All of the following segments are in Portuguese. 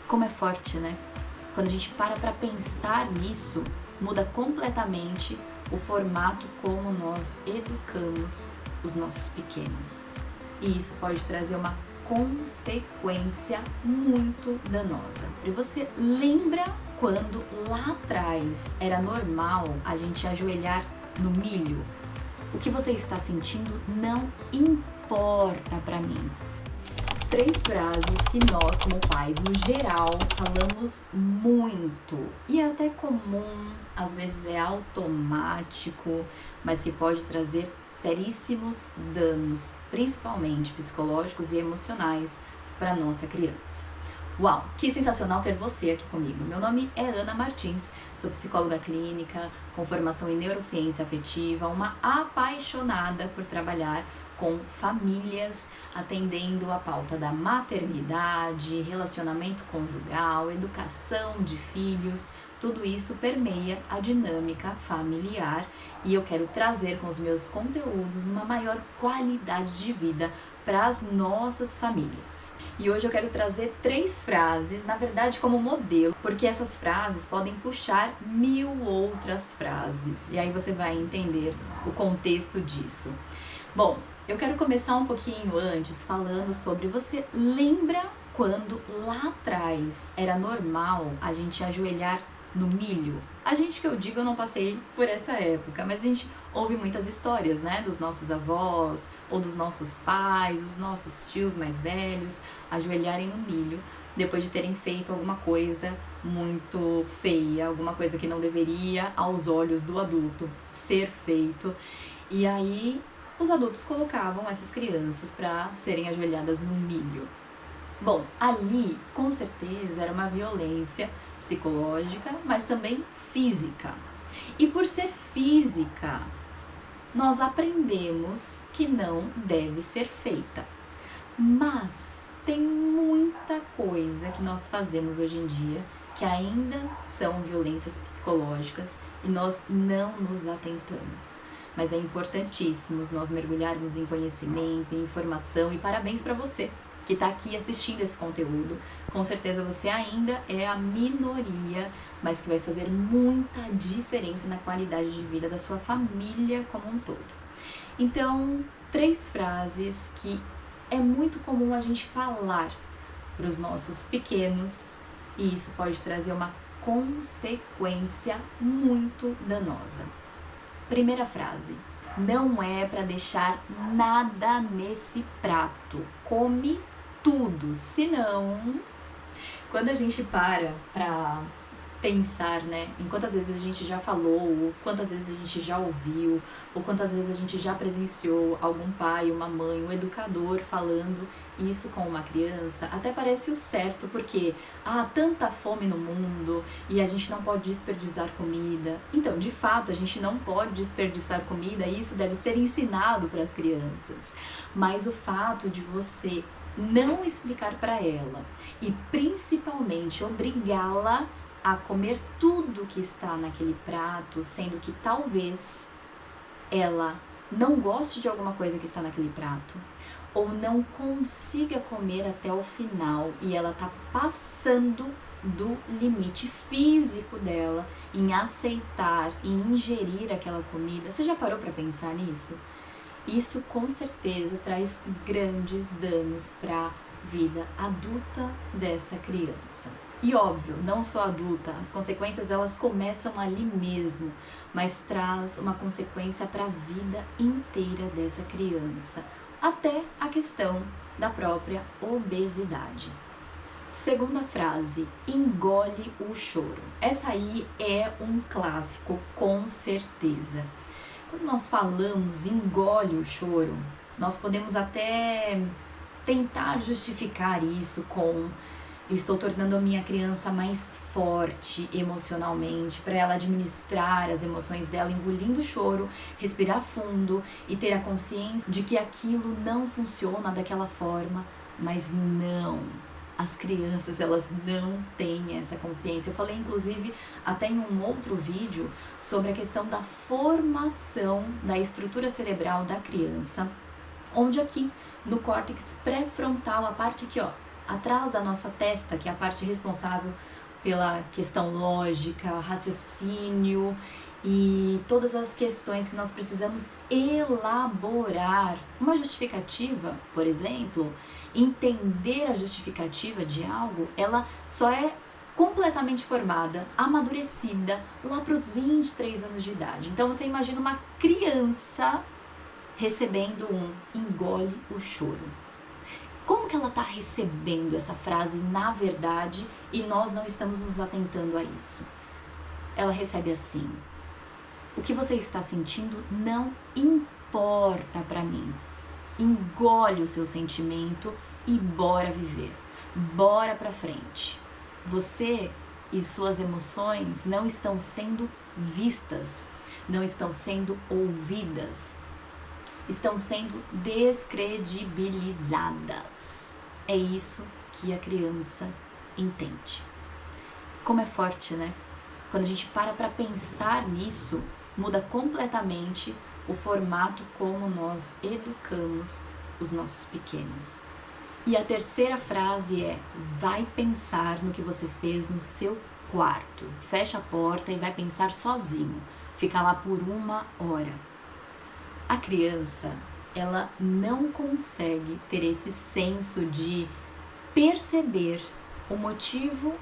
Como é forte, né? Quando a gente para pensar nisso, muda completamente o formato como nós educamos os nossos pequenos. E isso pode trazer uma consequência muito danosa. E você lembra quando lá atrás era normal a gente ajoelhar no milho? O que você está sentindo não importa para mim. 3 frases que nós, como pais, no geral, falamos muito. E é até comum, às vezes é automático, mas que pode trazer seríssimos danos, principalmente psicológicos e emocionais, para nossa criança. Uau, que sensacional ter você aqui comigo. Meu nome é Ana Martins, sou psicóloga clínica, com formação em neurociência afetiva, uma apaixonada por trabalhar com famílias, atendendo a pauta da maternidade, relacionamento conjugal, educação de filhos. Tudo isso permeia a dinâmica familiar e eu quero trazer com os meus conteúdos uma maior qualidade de vida para as nossas famílias. E hoje eu quero trazer 3 frases, na verdade como modelo, porque essas frases podem puxar 1000 outras frases. E aí você vai entender o contexto disso. Bom, eu quero começar um pouquinho antes falando sobre, você lembra quando lá atrás era normal a gente ajoelhar no milho? A gente, que eu digo, eu não passei por essa época, mas a gente ouve muitas histórias, né, dos nossos avós ou dos nossos pais, os nossos tios mais velhos ajoelharem no milho depois de terem feito alguma coisa muito feia, alguma coisa que não deveria, aos olhos do adulto, ser feito. E aí os adultos colocavam essas crianças para serem ajoelhadas no milho. Bom, ali com certeza era uma violência psicológica, mas também física. E por ser física, nós aprendemos que não deve ser feita. Mas tem muita coisa que nós fazemos hoje em dia que ainda são violências psicológicas e nós não nos atentamos. Mas é importantíssimo nós mergulharmos em conhecimento, em informação, e parabéns para você que está aqui assistindo esse conteúdo. Com certeza você ainda é a minoria, mas que vai fazer muita diferença na qualidade de vida da sua família como um todo. Então, 3 frases que é muito comum a gente falar para os nossos pequenos, e isso pode trazer uma consequência muito danosa. Primeira frase: não é para deixar nada nesse prato, come tudo, senão... Quando a gente para pensar, né, em quantas vezes a gente já falou, ou quantas vezes a gente já ouviu, ou quantas vezes a gente já presenciou algum pai, uma mãe, um educador falando isso com uma criança, até parece o certo, porque há tanta fome no mundo e a gente não pode desperdiçar comida. Então, de fato, a gente não pode desperdiçar comida e isso deve ser ensinado para as crianças. Mas o fato de você não explicar para ela e principalmente obrigá-la a comer tudo que está naquele prato, sendo que talvez ela não goste de alguma coisa que está naquele prato, ou não consiga comer até o final e ela está passando do limite físico dela em aceitar e ingerir aquela comida. Você já parou para pensar nisso? Isso com certeza traz grandes danos para a vida adulta dessa criança. E óbvio, não só adulta, as consequências elas começam ali mesmo, mas traz uma consequência para a vida inteira dessa criança, até a questão da própria obesidade. Segunda frase: engole o choro. Essa aí é um clássico, com certeza. Quando nós falamos engole o choro, nós podemos até tentar justificar isso com: estou tornando a minha criança mais forte emocionalmente, para ela administrar as emoções dela, engolindo o choro, respirar fundo e ter a consciência de que aquilo não funciona daquela forma. Mas não, as crianças elas não têm essa consciência. Eu falei inclusive até em um outro vídeo sobre a questão da formação da estrutura cerebral da criança, onde aqui no córtex pré-frontal, a parte aqui ó, atrás da nossa testa, que é a parte responsável pela questão lógica, raciocínio e todas as questões que nós precisamos elaborar. Uma justificativa, por exemplo, entender a justificativa de algo, ela só é completamente formada, amadurecida lá para os 23 anos de idade. Então você imagina uma criança recebendo um engole o choro. Como que ela está recebendo essa frase na verdade e nós não estamos nos atentando a isso? Ela recebe assim: o que você está sentindo não importa para mim. Engole o seu sentimento e bora viver. Bora para frente. Você e suas emoções não estão sendo vistas, não estão sendo ouvidas. Estão sendo descredibilizadas. É isso que a criança entende. Como é forte, né? Quando a gente para pensar nisso, muda completamente o formato como nós educamos os nossos pequenos. E a terceira frase é: vai pensar no que você fez no seu quarto. Fecha a porta e vai pensar sozinho. Fica lá por 1 hora. A criança, ela não consegue ter esse senso de perceber o motivo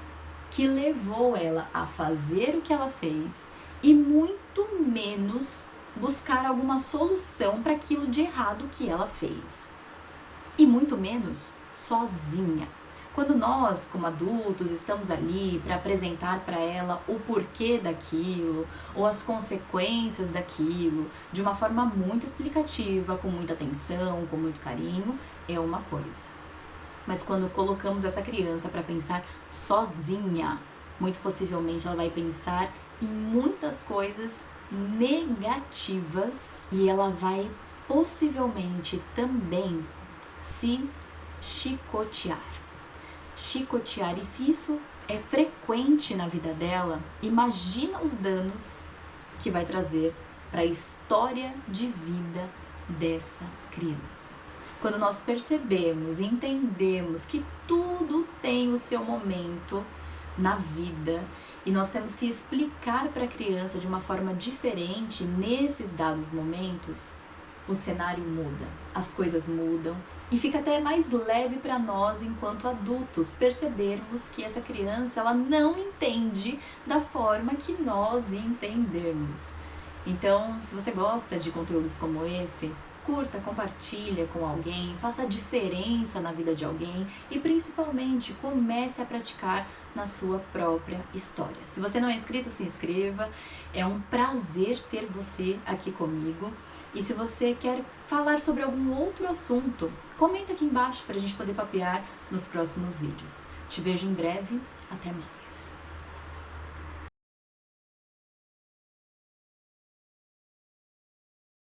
que levou ela a fazer o que ela fez e muito menos buscar alguma solução para aquilo de errado que ela fez. E muito menos sozinha. Quando nós, como adultos, estamos ali para apresentar para ela o porquê daquilo ou as consequências daquilo de uma forma muito explicativa, com muita atenção, com muito carinho, é uma coisa. Mas quando colocamos essa criança para pensar sozinha, muito possivelmente ela vai pensar em muitas coisas negativas e ela vai possivelmente também se chicotear. E se isso é frequente na vida dela, imagina os danos que vai trazer para a história de vida dessa criança. Quando nós percebemos e entendemos que tudo tem o seu momento na vida e nós temos que explicar para a criança de uma forma diferente nesses dados momentos, o cenário muda, as coisas mudam e fica até mais leve para nós enquanto adultos percebermos que essa criança ela não entende da forma que nós entendemos. Então, se você gosta de conteúdos como esse, curta, compartilha com alguém, faça a diferença na vida de alguém e principalmente comece a praticar na sua própria história. Se você não é inscrito, se inscreva. É um prazer ter você aqui comigo. E se você quer falar sobre algum outro assunto, comenta aqui embaixo para a gente poder papear nos próximos vídeos. Te vejo em breve. Até mais.